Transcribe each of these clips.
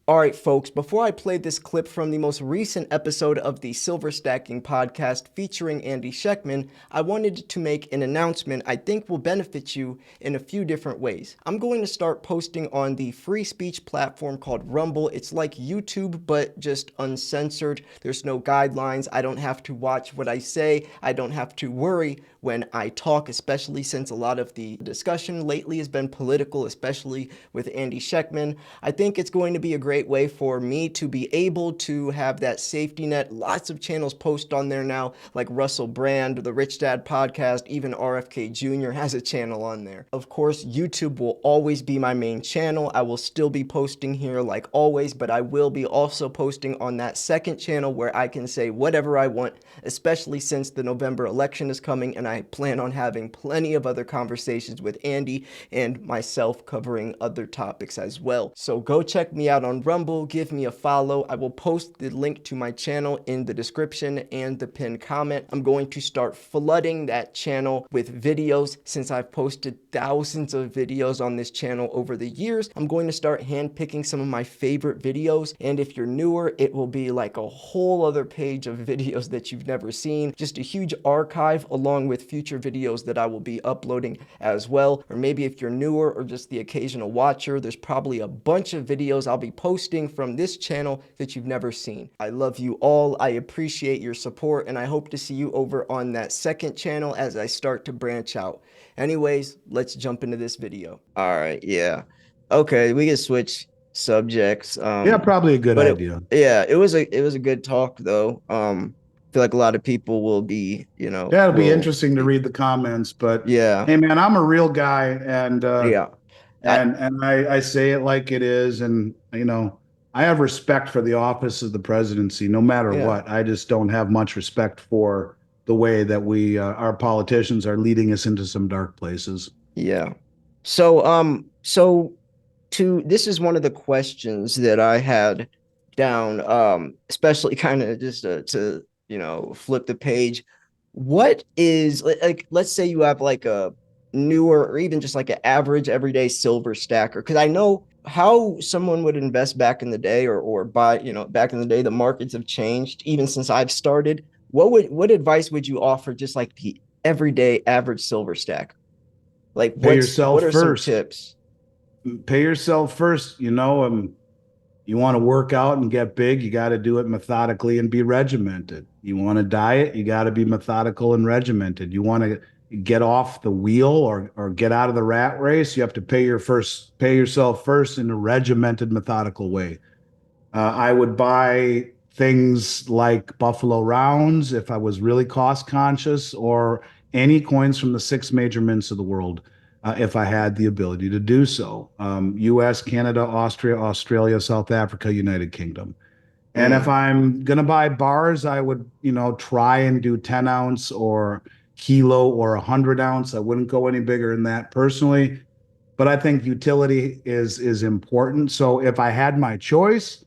All right, folks, before I play this clip from the most recent episode of the Silver Stacking podcast featuring Andy Schekman, I wanted to make an announcement I think will benefit you in a few different ways. I'm going to start posting on the free speech platform called Rumble. It's like YouTube, but just uncensored. There's no guidelines. I don't have to watch what I say. I don't have to worry when I talk, especially since a lot of the discussion lately has been political, especially with Andy Schekman. I think it's going to be a great way for me to be able to have that safety net. Lots of channels post on there now, like Russell Brand, the Rich Dad podcast, even RFK Jr. has a channel on there. Of course, YouTube will always be my main channel. I will still be posting here like always, but I will be also posting on that second channel where I can say whatever I want, especially since the November election is coming and I plan on having plenty of other conversations with Andy and myself covering other topics as well. So go check me out on Rumble, give me a follow. I will post the link to my channel in the description and the pinned comment. I'm going to start flooding that channel with videos since I've posted thousands of videos on this channel over the years. I'm going to start handpicking some of my favorite videos, and if you're newer, it will be like a whole other page of videos that you've never seen, just a huge archive along with future videos that I will be uploading as well. Or maybe if you're newer or just the occasional watcher, there's probably a bunch of videos I'll be posting from this channel that you've never seen. I love you all. I appreciate your support, and I hope to see you over on that second channel as I start to branch out. Anyways, let's jump into this video. All right, yeah. Okay, we can switch subjects. Yeah, probably a good But idea. it was a good talk though. I feel like a lot of people will be, Yeah, it'll be will interesting to be, read the comments, but yeah, hey man, I'm a real guy and yeah. I I say it like it is, and I have respect for the office of the presidency no matter yeah. what. I just don't have much respect for the way that we our politicians are leading us into some dark places. Yeah. So this is one of the questions that I had down, especially kind of just to flip the page. What is like, let's say you have like a newer or even just like an average everyday silver stacker, because I know how someone would invest back in the day or buy, back in the day, the markets have changed even since I've started. What advice would you offer just like the everyday average silver stack? Like Pay what yourself are some first. tips? Pay yourself first. You want to work out and get big, you got to do it methodically and be regimented. You want to diet, you got to be methodical and regimented. You want to get off the wheel or get out of the rat race, you have to pay yourself first in a regimented, methodical way. I would buy things like Buffalo Rounds if I was really cost conscious, or any coins from the six major mints of the world if I had the ability to do so. US, Canada, Austria, Australia, South Africa, United Kingdom. And if Mm, I'm going to buy bars, I would, try and do 10 ounce or kilo or 100 ounce. I wouldn't go any bigger than that personally. But I think utility is important. So if I had my choice,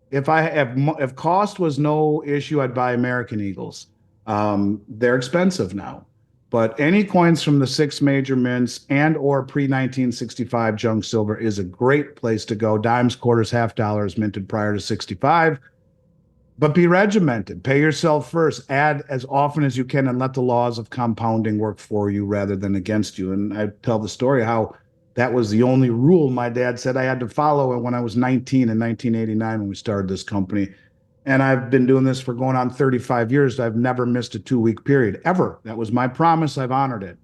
if cost was no issue, I'd buy American Eagles. They're expensive now, but any coins from the six major mints and or pre 1965 junk silver is a great place to go. Dimes, quarters, half dollars minted prior to 65. But be regimented. Pay yourself first. Add as often as you can and let the laws of compounding work for you rather than against you. And I tell the story how that was the only rule my dad said I had to follow when I was 19 in 1989 when we started this company. And I've been doing this for going on 35 years. I've never missed a 2 week period ever. That was my promise. I've honored it.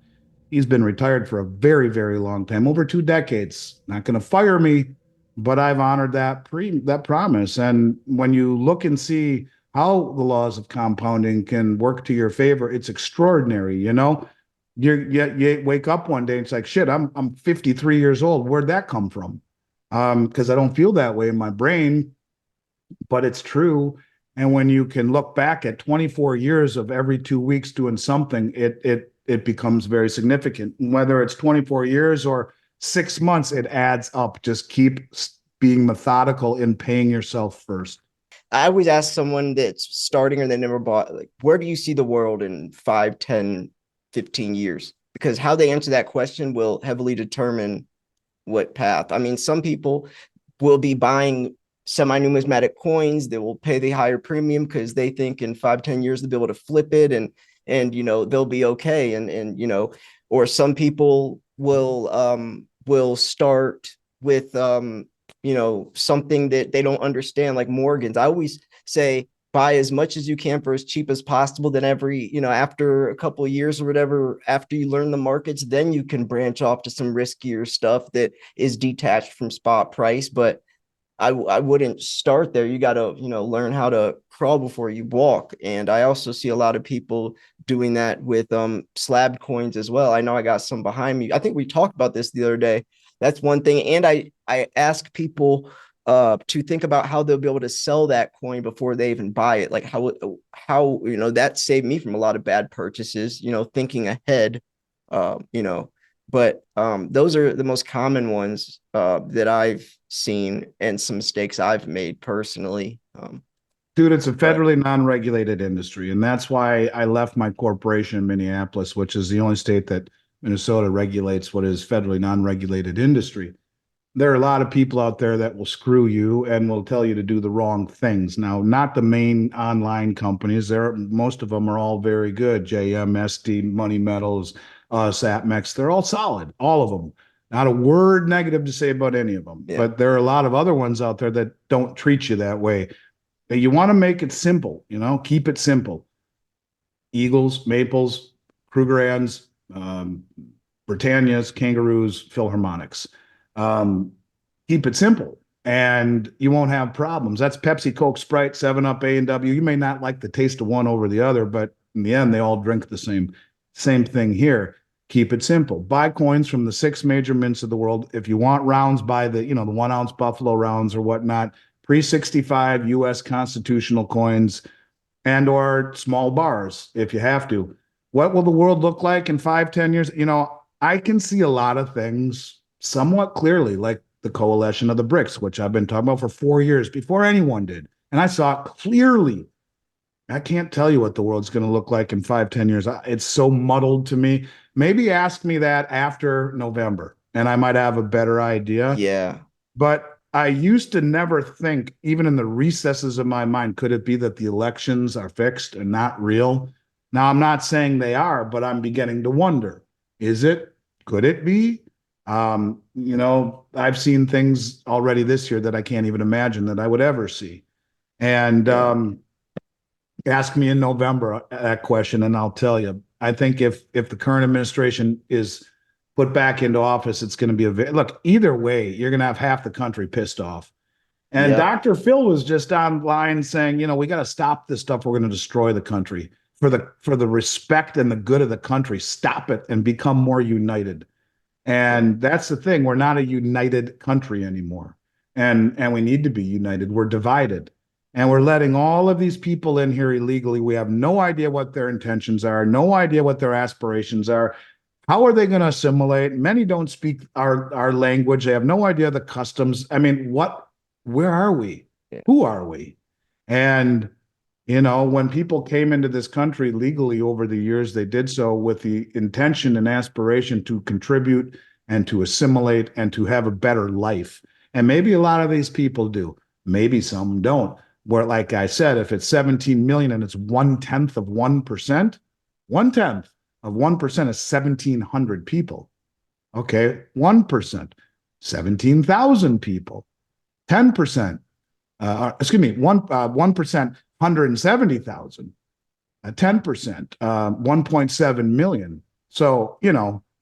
He's been retired for a very, very long time, over 2 decades. Not going to fire me, but I've honored that promise. And when you look and see how the laws of compounding can work to your favor, it's extraordinary. You wake up one day and it's like, shit, I'm 53 years old. Where'd that come from? Because I don't feel that way in my brain, but it's true. And when you can look back at 24 years of every 2 weeks doing something, it becomes very significant. Whether it's 24 years or 6 months, it adds up. Just keep being methodical in paying yourself first. I always ask someone that's starting or they never bought, like, where do you see the world in 5, 10, 15 years? Because how they answer that question will heavily determine what path. I mean, some people will be buying semi-numismatic coins that will pay the higher premium because they think in 5, 10 years they'll be able to flip it, and they'll be okay. And or some people will start with something that they don't understand, like Morgans. I always say buy as much as you can for as cheap as possible. Then after a couple of years or whatever, after you learn the markets, then you can branch off to some riskier stuff that is detached from spot price. But I wouldn't start there. You got to, learn how to crawl before you walk. And I also see a lot of people doing that with slab coins as well. I know I got some behind me. I think we talked about this the other day. That's one thing. And I ask people to think about how they'll be able to sell that coin before they even buy it. Like how that saved me from a lot of bad purchases, thinking ahead. You know, but those are the most common ones that I've seen, and some mistakes I've made personally. Dude, it's a But federally non-regulated industry, and that's why I left my corporation in Minneapolis, which is the only state that Minnesota regulates what is federally non-regulated industry. There are a lot of people out there that will screw you and will tell you to do the wrong things. Now, not the main online companies. Most of them are all very good. JM, ST, Money Metals, Satmex, they're all solid, all of them. Not a word negative to say about any of them. yeah, But there are a lot of other ones out there that don't treat you that way. You want to make it simple, keep it simple. Eagles, Maples, Krugerrands, Britannias, Kangaroos, Philharmonics. Um, Keep it simple, and you won't have problems. That's Pepsi, Coke, Sprite, 7 Up, A&W. You may not like the taste of one over the other, but in the end, they all drink the same thing here. Keep it simple. Buy coins from the 6 major mints of the world. If you want rounds, buy the 1 ounce Buffalo rounds or whatnot. Pre-65 U.S. constitutional coins and or small bars if you have to. What will the world look like in 5, 10 years? I can see a lot of things somewhat clearly, like the coalition of the BRICS, which I've been talking about for 4 years before anyone did. And I saw it clearly. I can't tell you what the world's going to look like in 5, 10 years. It's so muddled to me. Maybe ask me that after November, and I might have a better idea. yeah, But I used to never think, even in the recesses of my mind, could it be that the elections are fixed and not real? Now, I'm not saying they are, but I'm beginning to wonder, is it? Could it be? I've seen things already this year that I can't even imagine that I would ever see. And yeah, ask me in November that question, and I'll tell you. I think if the current administration is put back into office, it's going to be look. Either way, you're going to have half the country pissed off. And yep, Dr. Phil was just online saying, we got to stop this stuff. We're going to destroy the country for the respect and the good of the country. Stop it and become more united. yeah, And that's the thing. We're not a united country anymore. And we need to be united. We're divided. And we're letting all of these people in here illegally. We have no idea what their intentions are, no idea what their aspirations are. How are they going to assimilate? Many don't speak our language. They have no idea the customs. I mean, where are we? yeah, Who are we? And when people came into this country legally over the years, they did so with the intention and aspiration to contribute and to assimilate and to have a better life. And maybe a lot of these people do. Maybe some don't. Where, like I said, if it's 17 million and it's 1/10 of 1%, 1/10 of 1% is 1,700 people. Okay, 1%, 17,000 people. 10%, excuse me, 1%, 170,000, 10%, 1.7 million. So,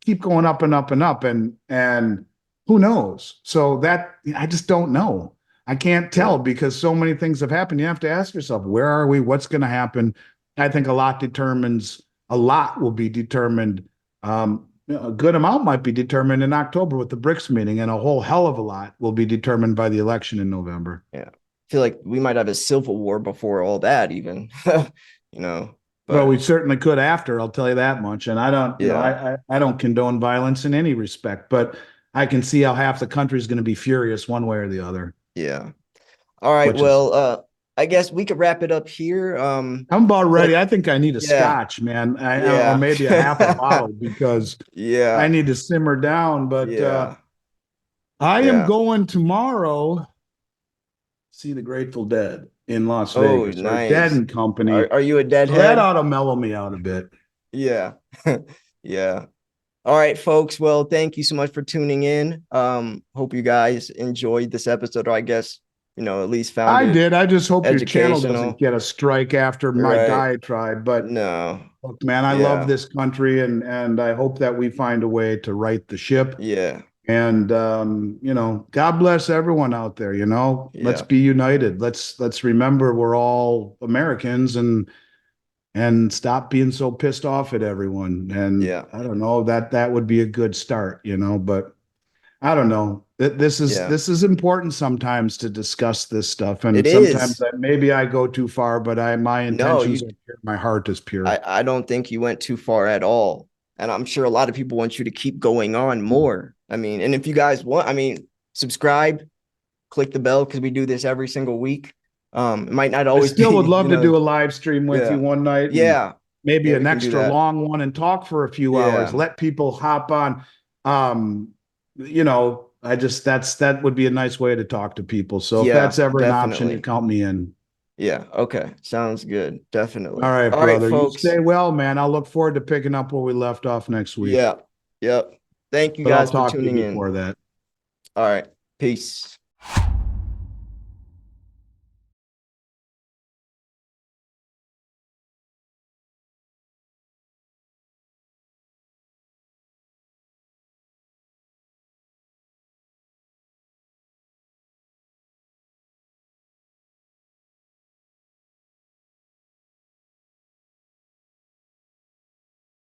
keep going up and up and up, and who knows? So that I just don't know. I can't yeah, tell because so many things have happened. You have to ask yourself, where are we? What's going to happen? I think a lot will be determined. A good amount might be determined in October with the BRICS meeting, and a whole hell of a lot will be determined by the election in November. yeah. I feel like we might have a civil war before all that, even. you know. Well, But we certainly could after, I'll tell you that much. And I don't, yeah, I don't condone violence in any respect, but I can see how half the country is going to be furious one way or the other, yeah. All right. which is, Well, I guess we could wrap it up here. I'm about Feel like ready. I think I need a yeah, scotch, man, or yeah, maybe a half a bottle because I yeah, need to simmer down. But yeah, I am yeah. going tomorrow see the Grateful Dead in Las Oh, Vegas, or Dead nice. and Company. Are you a So that deadhead? ought to mellow me out a bit. Yeah. Yeah. All right, folks. Well, thank you so much for tuning in. Hope you guys enjoyed this episode, or I guess, at least found I it did. I just hope your channel doesn't educational. get a strike after my Right. diatribe. But No. look, man, I love Yeah. this country, and I hope that we find a way to right the ship. Yeah. And God bless everyone out there. Let's Yeah. be united. Let's remember we're all Americans, and stop being so pissed off at everyone. And Yeah. I don't know, that would be a good start. But I don't know. This is Yeah. this is important sometimes to discuss this stuff, It and sometimes is. maybe I go too far, but my No, intentions are pure, my heart is pure. I don't think you went too far at all. And I'm sure a lot of people want you to keep going on more. I mean, and if you guys want, subscribe, click the bell because we do this every single week. It might not I always still would be, love to do a live stream with you yeah. one night, and Yeah. maybe Yeah, an we can do extra that. long one, and talk for a few hours. Yeah. Let people hop on. I just that would be a nice way to talk to people. So if Yeah, that's ever an option, you definitely. count me in. Yeah. Okay. Sounds good. All Definitely. right, All right, brother. You folks. stay well, man. I'll look forward to picking up where we left off next week. Yeah. Yep. Thank you But I'll guys for talk to you tuning in. before that. All right. Peace.